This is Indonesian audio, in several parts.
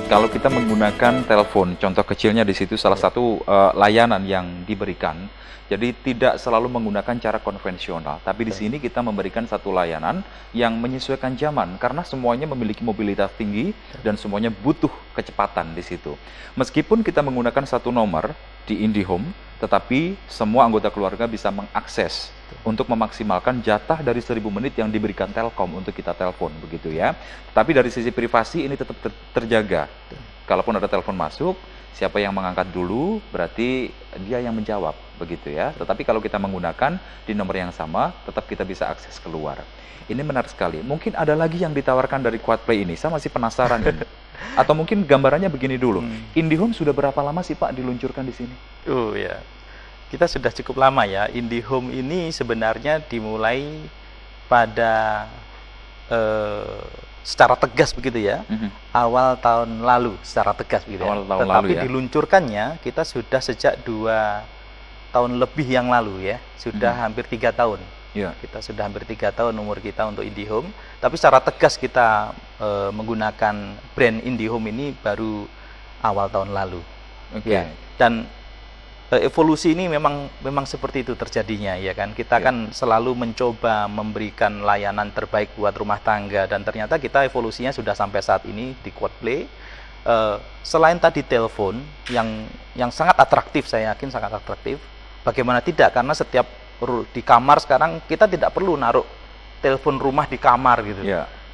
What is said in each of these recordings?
Kalau kita menggunakan telepon, contoh kecilnya di situ salah satu layanan yang diberikan. Jadi tidak selalu menggunakan cara konvensional, tapi di sini kita memberikan satu layanan yang menyesuaikan zaman karena semuanya memiliki mobilitas tinggi dan semuanya butuh kecepatan di situ. Meskipun kita menggunakan satu nomor di IndiHome, tetapi semua anggota keluarga bisa mengakses untuk memaksimalkan jatah dari 1000 menit yang diberikan Telkom untuk kita telepon, begitu ya. Tapi dari sisi privasi ini tetap terjaga. Kalaupun ada telepon masuk, siapa yang mengangkat dulu berarti dia yang menjawab, begitu ya. Tetapi kalau kita menggunakan di nomor yang sama, tetap kita bisa akses keluar. Ini menarik sekali. Mungkin ada lagi yang ditawarkan dari QuadPlay ini. Saya masih penasaran ini. Atau mungkin gambarannya begini dulu. IndiHome sudah berapa lama sih Pak diluncurkan di sini? Oh ya, kita sudah cukup lama ya. IndiHome ini sebenarnya dimulai pada secara tegas begitu ya, awal tahun lalu secara tegas begitu ya. Tetapi diluncurkannya kita sudah sejak 2 tahun lebih yang lalu ya, sudah hampir 3 tahun. Kita sudah hampir 3 tahun umur kita untuk IndiHome, tapi secara tegas kita menggunakan brand IndiHome ini baru awal tahun lalu. Ya, dan evolusi ini memang seperti itu terjadinya ya kan. Kita kan selalu mencoba memberikan layanan terbaik buat rumah tangga, dan ternyata kita evolusinya sudah sampai saat ini di QuadPlay. Selain tadi telepon yang sangat atraktif, saya yakin sangat atraktif. Bagaimana tidak, karena setiap di kamar sekarang kita tidak perlu naruh telepon rumah di kamar gitu.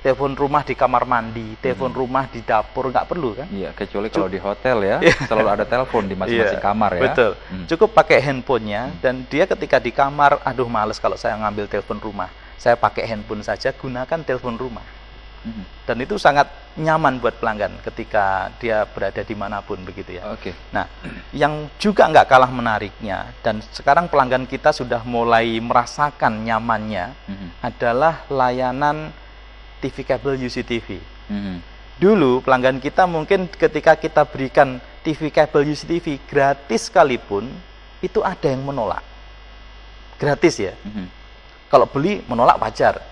Telepon rumah di kamar mandi, telepon rumah di dapur, nggak perlu kan? Iya, kecuali kalau di hotel ya, selalu ada telepon di masing-masing kamar ya. Betul. Cukup pakai handphonenya, dan dia ketika di kamar, aduh males kalau saya ngambil telepon rumah. Saya pakai handphone saja, gunakan telepon rumah. Dan itu sangat nyaman buat pelanggan ketika dia berada dimanapun begitu ya. Nah, yang juga nggak kalah menariknya, dan sekarang pelanggan kita sudah mulai merasakan nyamannya, adalah layanan TV kabel UCTV. Dulu pelanggan kita mungkin ketika kita berikan TV kabel UCTV gratis sekalipun, itu ada yang menolak. Gratis ya. Kalau beli menolak wajar.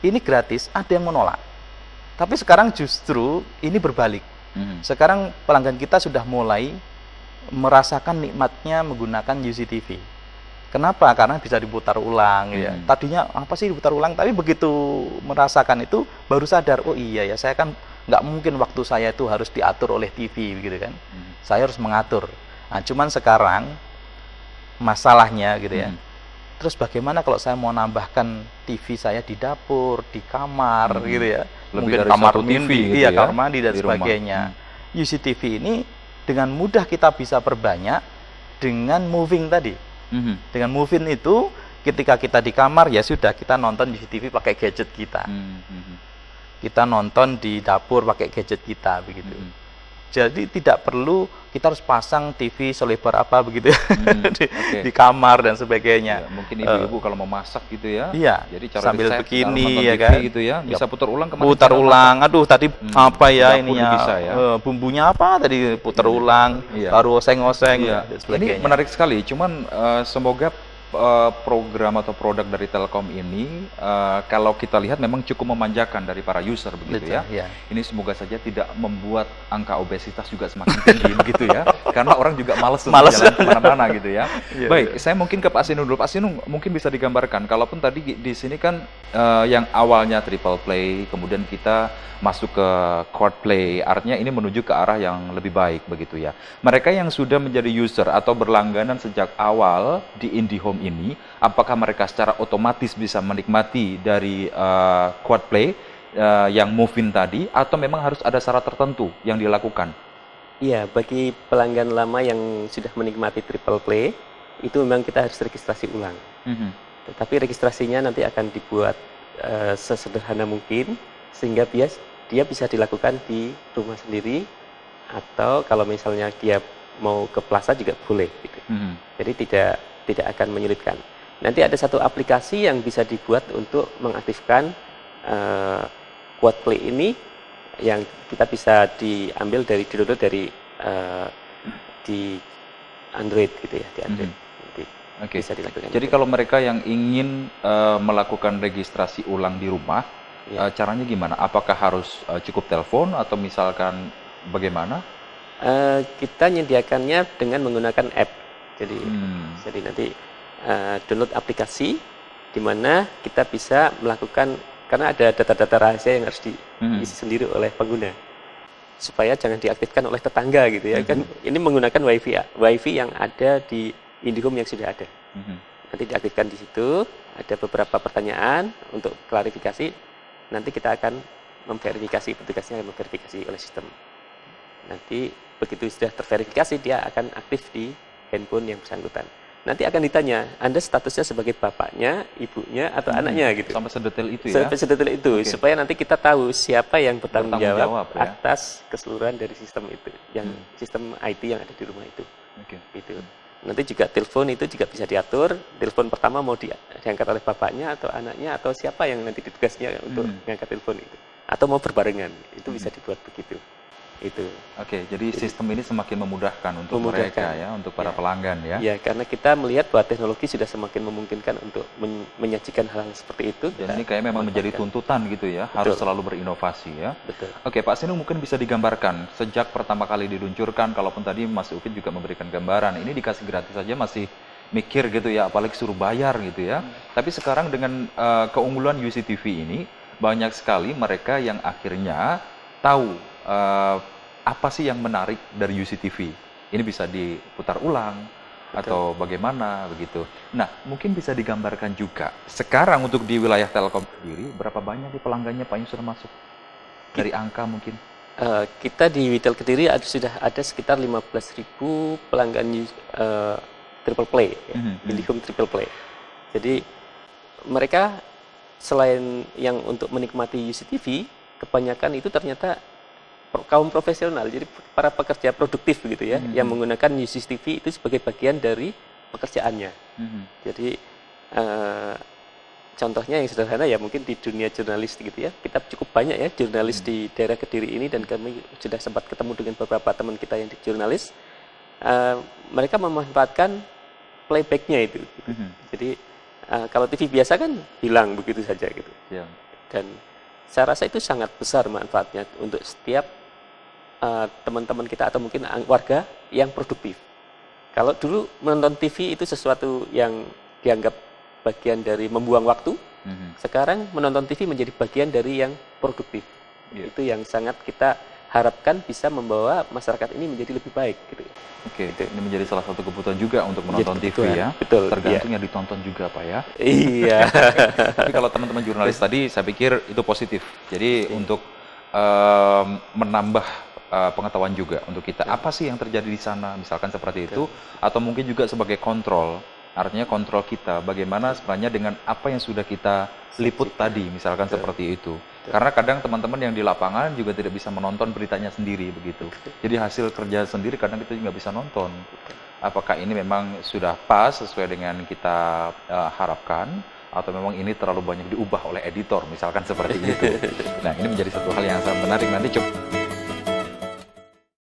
Ini gratis, ada yang menolak. Tapi sekarang justru ini berbalik. Sekarang pelanggan kita sudah mulai merasakan nikmatnya menggunakan UCTV. Kenapa? Karena bisa diputar ulang ya. Tadinya apa sih diputar ulang, tapi begitu merasakan itu baru sadar, oh iya ya, saya kan nggak mungkin waktu saya itu harus diatur oleh TV gitu kan. Saya harus mengatur. Nah, cuman sekarang masalahnya gitu ya. Terus bagaimana kalau saya mau nambahkan TV saya di dapur, di kamar gitu ya. Mungkin kamar mandi, TV, iya, kamar mandi dan sebagainya. UCTV ini dengan mudah kita bisa perbanyak dengan moving tadi. Dengan moving itu, ketika kita di kamar ya sudah, kita nonton UCTV pakai gadget kita. Kita nonton di dapur pakai gadget kita begitu. Jadi tidak perlu kita harus pasang TV selebar apa begitu ya, di kamar dan sebagainya. Mungkin ibu-ibu kalau mau masak gitu ya. Jadi cara sambil begini ya kan, gitu ya, bisa putar ulang kemana? Putar ulang. Aduh tadi apa ya ininya? Bumbunya apa tadi, putar ulang. Baru oseng-oseng. Ini menarik sekali. Cuman semoga program atau produk dari Telkom ini kalau kita lihat memang cukup memanjakan dari para user begitu ya. Ini semoga saja tidak membuat angka obesitas juga semakin tinggi begitu ya. Karena orang juga malas untuk jalan kemana-mana gitu ya. Baik, saya mungkin ke Pak Sinung dulu. Pak Sinung mungkin bisa digambarkan, kalaupun tadi di sini kan yang awalnya triple play, kemudian kita masuk ke QuadPlay, artinya ini menuju ke arah yang lebih baik begitu ya. Mereka yang sudah menjadi user atau berlangganan sejak awal di IndiHome ini, apakah mereka secara otomatis bisa menikmati dari QuadPlay yang move-in tadi, atau memang harus ada syarat tertentu yang dilakukan? Iya, bagi pelanggan lama yang sudah menikmati triple play, itu memang kita harus registrasi ulang. Tetapi registrasinya nanti akan dibuat sesederhana mungkin, sehingga dia bisa dilakukan di rumah sendiri, atau kalau misalnya dia mau ke plaza juga boleh gitu. Jadi tidak akan menyulitkan. Nanti ada satu aplikasi yang bisa dibuat untuk mengaktifkan QuadPlay ini, yang kita bisa diambil dari download dari di Android gitu ya, di Android. Bisa dilakukan. Jadi kalau mereka yang ingin melakukan registrasi ulang di rumah, caranya gimana? Apakah harus cukup telepon, atau misalkan bagaimana? Kita menyediakannya dengan menggunakan app. Jadi nanti download aplikasi di mana kita bisa melakukan, karena ada data-data rahasia yang harus diisi sendiri oleh pengguna supaya jangan diaktifkan oleh tetangga gitu ya. Kan ini menggunakan wifi yang ada di IndiHome yang sudah ada. Nanti diaktifkan di situ, ada beberapa pertanyaan untuk klarifikasi. Nanti kita akan memverifikasi, petugasnya akan memverifikasi oleh sistem. Nanti begitu sudah terverifikasi, dia akan aktif di handphone yang bersangkutan. Nanti akan ditanya, Anda statusnya sebagai bapaknya, ibunya, atau anaknya gitu. Sampai sedetail itu ya? Sampai sedetail itu, supaya nanti kita tahu siapa yang bertanggung jawab ya? atas keseluruhan dari sistem itu, yang sistem IT yang ada di rumah itu. Gitu. Nanti juga telepon itu juga bisa diatur, telepon pertama mau diangkat oleh bapaknya atau anaknya, atau siapa yang nanti ditugasnya untuk mengangkat telepon itu. Atau mau berbarengan, itu bisa dibuat begitu. Itu. Jadi sistem ini semakin memudahkan untuk mereka ya, untuk para pelanggan ya. Ya, karena kita melihat bahwa teknologi sudah semakin memungkinkan untuk menyajikan hal seperti itu. Dan ini kayak memang menjadi tuntutan gitu ya, harus selalu berinovasi ya. Betul. Oke, Pak Sinu mungkin bisa digambarkan sejak pertama kali diluncurkan, kalaupun tadi Mas Ufit juga memberikan gambaran, ini dikasih gratis saja masih mikir gitu ya, apalagi suruh bayar gitu ya. Tapi sekarang dengan keunggulan UCTV ini, banyak sekali mereka yang akhirnya tahu apa sih yang menarik dari UCTV. Ini bisa diputar ulang atau bagaimana begitu. Nah, mungkin bisa digambarkan juga sekarang untuk di wilayah Telkom sendiri berapa banyak di pelanggannya Pak yang sudah masuk dari angka mungkin? Kita di Witel Kediri sudah ada sekitar 15.000 pelanggan triple play, IndiHome triple play. Jadi mereka selain yang untuk menikmati UCTV, kebanyakan itu ternyata kaum profesional, jadi para pekerja produktif gitu ya, yang menggunakan UCTV itu sebagai bagian dari pekerjaannya. Jadi contohnya yang sederhana ya mungkin di dunia jurnalis gitu ya, kita cukup banyak ya jurnalis di daerah Kediri ini, dan kami sudah sempat ketemu dengan beberapa teman kita yang di jurnalis. Mereka memanfaatkan playbacknya itu. Jadi kalau TV biasa kan hilang begitu saja gitu. Dan saya rasa itu sangat besar manfaatnya untuk setiap teman-teman kita atau mungkin warga yang produktif. Kalau dulu menonton TV itu sesuatu yang dianggap bagian dari membuang waktu, sekarang menonton TV menjadi bagian dari yang produktif. Itu yang sangat kita harapkan bisa membawa masyarakat ini menjadi lebih baik gitu. Ini menjadi salah satu kebutuhan juga untuk menonton TV ya. Betul. Tergantung yang ditonton juga Pak ya. Iya. Tapi kalau teman-teman jurnalis tadi saya pikir itu positif. Jadi untuk menambah pengetahuan juga untuk kita apa sih yang terjadi di sana, misalkan seperti itu, atau mungkin juga sebagai kontrol, artinya kontrol kita bagaimana sebenarnya dengan apa yang sudah kita liput tadi, misalkan seperti itu. Karena kadang teman-teman yang di lapangan juga tidak bisa menonton beritanya sendiri begitu. Jadi hasil kerja sendiri kadang kita juga bisa nonton. Apakah ini memang sudah pas sesuai dengan kita harapkan, atau memang ini terlalu banyak diubah oleh editor, misalkan seperti itu. Nah, ini menjadi satu hal yang sangat menarik. Nanti coba